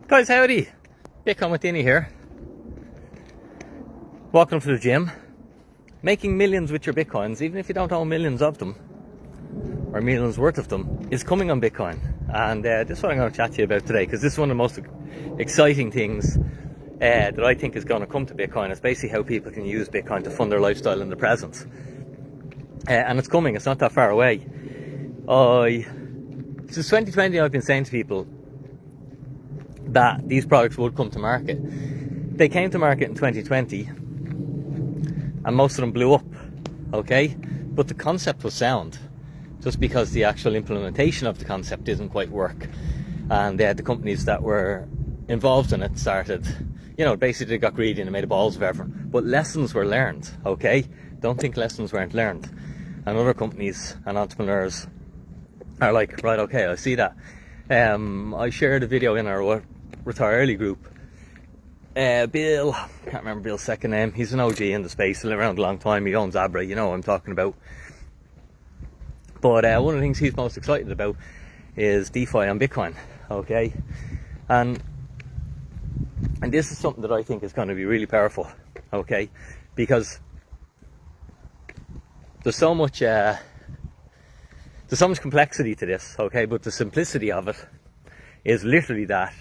Guys, howdy! Bitcoin with Dinny here. Walking to the gym. Making millions with your Bitcoins, even if you don't own millions of them, or millions worth of them, is coming on Bitcoin. And this is what I'm going to chat to you about today, because this is one of the most exciting things that I think is going to come to Bitcoin. It's basically how people can use Bitcoin to fund their lifestyle in the present. And it's coming, it's not that far away. Since 2020 I've been saying to people that these products would come to market. They came to market in 2020 and most of them blew up, okay? But the concept was sound, just because the actual implementation of the concept didn't quite work. And the companies that were involved in it started, basically got greedy and they made balls of everything. But lessons were learned, okay? Don't think lessons weren't learned. And other companies and entrepreneurs are like, right, okay, I see that. I shared a video in our Retire Early group. Bill, can't remember Bill's second name. He's an OG in the space, been around a long time. He owns Abra, you know what I'm talking about. But one of the things he's most excited about is DeFi on Bitcoin, okay? And this is something that I think is going to be really powerful, okay? Because there's so much complexity to this, okay? But the simplicity of it is literally that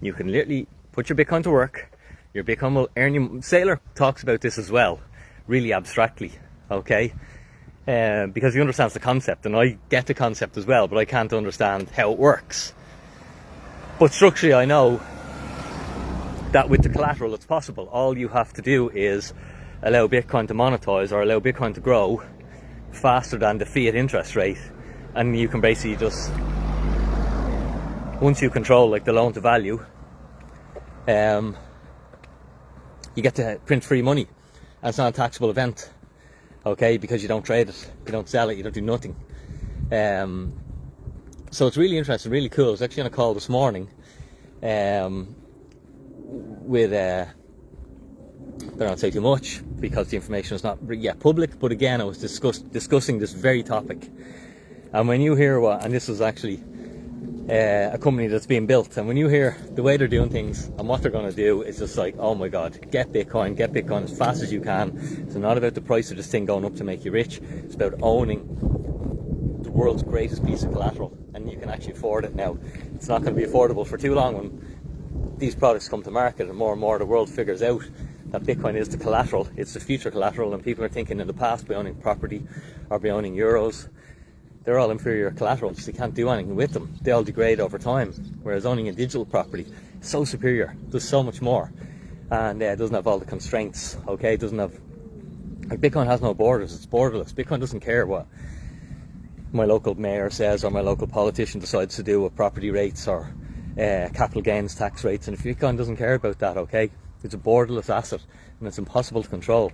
you can literally put your Bitcoin to work. Your Bitcoin will earn you. Saylor talks about this as well, really abstractly, okay? Because he understands the concept, and I get the concept as well, but I can't understand how it works. But structurally, I know that with the collateral, it's possible. All you have to do is allow Bitcoin to monetize, or allow Bitcoin to grow faster than the fiat interest rate, and you can basically just, once you control like the loan to value, you get to print free money, and it's not a taxable event, okay, because you don't trade it, you don't sell it, you don't do nothing. So it's really interesting, really cool. I was actually on a call this morning with I don't want to say too much because the information is not yet public, but again, I was discussing this very topic. And when you hear and this was actually a company that's being built, and when you hear the way they're doing things and what they're going to do, it's just like, oh my god, get Bitcoin as fast as you can. It's not about the price of this thing going up to make you rich. It's about owning the world's greatest piece of collateral, and you can actually afford it now. It's not going to be affordable for too long when these products come to market, and more the world figures out that Bitcoin is the collateral, it's the future collateral. And people are thinking in the past by owning property or by owning euros, they're all inferior collaterals. You can't do anything with them. They all degrade over time. Whereas owning a digital property is so superior, does so much more, and it doesn't have all the constraints, okay? It doesn't have, like, Bitcoin has no borders, it's borderless. Bitcoin doesn't care what my local mayor says or my local politician decides to do with property rates or capital gains tax rates. And if Bitcoin doesn't care about that, okay? It's a borderless asset, and it's impossible to control.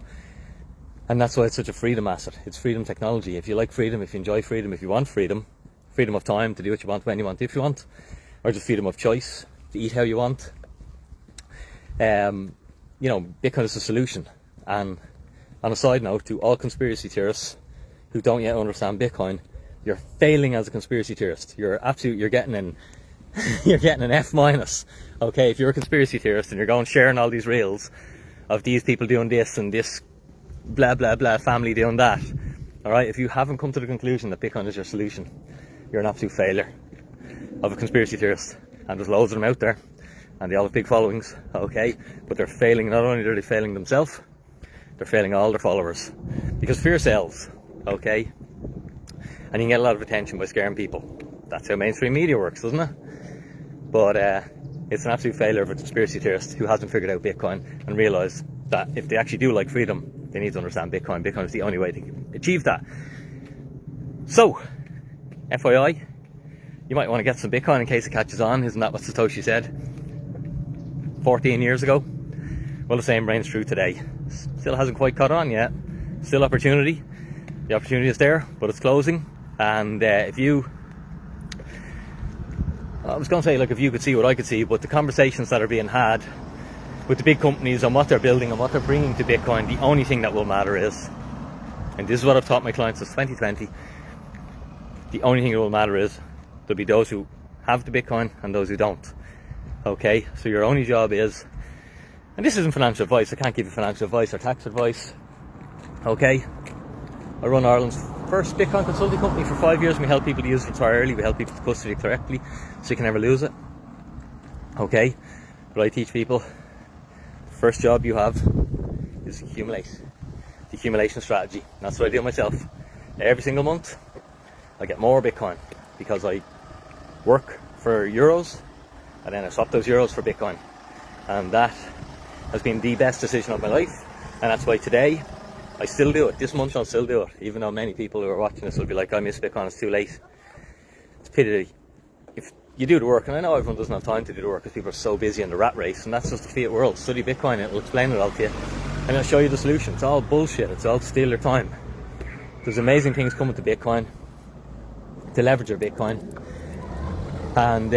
And that's why it's such a freedom asset. It's freedom technology. If you like freedom, if you enjoy freedom, if you want freedom of time to do what you want when you want, if you want, or just freedom of choice to eat how you want, Bitcoin is a solution. And on a side note, to all conspiracy theorists who don't yet understand Bitcoin, you're failing as a conspiracy theorist. You're getting an F minus, okay? If you're a conspiracy theorist and you're going sharing all these reels of these people doing this and this blah blah blah family doing that, all right? If you haven't come to the conclusion that Bitcoin is your solution, you're an absolute failure of a conspiracy theorist. And there's loads of them out there, and they all have big followings, okay? But they're failing. Not only are they failing themselves, they're failing all their followers, because fear sells, okay? And you can get a lot of attention by scaring people. That's how mainstream media works, doesn't it? But it's an absolute failure of a conspiracy theorist who hasn't figured out Bitcoin and realised that if they actually do like freedom, they need to understand Bitcoin. Bitcoin is the only way to achieve that. So, FYI, you might want to get some Bitcoin in case it catches on. Isn't that what Satoshi said 14 years ago? Well, the same reigns true today. Still hasn't quite caught on yet. Still opportunity. The opportunity is there, but it's closing. And I was going to say, like, if you could see what I could see, but the conversations that are being had with the big companies on what they're building and what they're bringing to Bitcoin, the only thing that will matter is, and this is what I've taught my clients since 2020, the only thing that will matter is there'll be those who have the Bitcoin and those who don't. Okay, so your only job is, and this isn't financial advice, I can't give you financial advice or tax advice. Okay, I run Ireland's first Bitcoin consulting company for 5 years, and we help people to use it retire early. We help people to custody it correctly so you can never lose it. Okay, but I teach people the first job you have is accumulate. The accumulation strategy. That's what I do myself. Every single month I get more Bitcoin because I work for euros and then I swap those euros for Bitcoin, and that has been the best decision of my life. And that's why today I still do it. This month I'll still do it, even though many people who are watching this will be like, I miss Bitcoin, it's too late. It's a pity if you do the work, and I know everyone doesn't have time to do the work because people are so busy in the rat race, and that's just the fiat world. Study Bitcoin, it'll explain it all to you, and it'll show you the solution. It's all bullshit, it's all to steal your time. There's amazing things coming to Bitcoin, to leverage your Bitcoin, and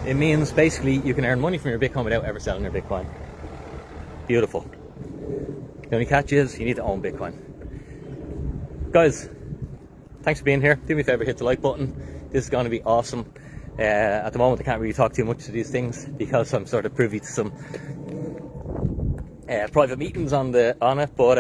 it means basically you can earn money from your Bitcoin without ever selling your Bitcoin. Beautiful. The only catch is you need to own Bitcoin. Guys, thanks for being here. Do me a favor, hit the like button. This is going to be awesome. At the moment I can't really talk too much to these things because I'm sort of privy to some private meetings on it, but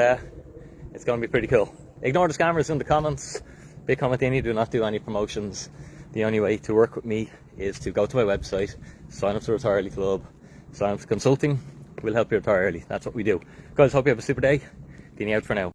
it's going to be pretty cool. Ignore the scammers in the comments. Bitcoin with Dinny, do not do any promotions. The only way to work with me is to go to my website, sign up to the Retire Early Club, sign up to consulting. We'll help you retire early. That's what we do. Guys, hope you have a super day. Dinny out for now.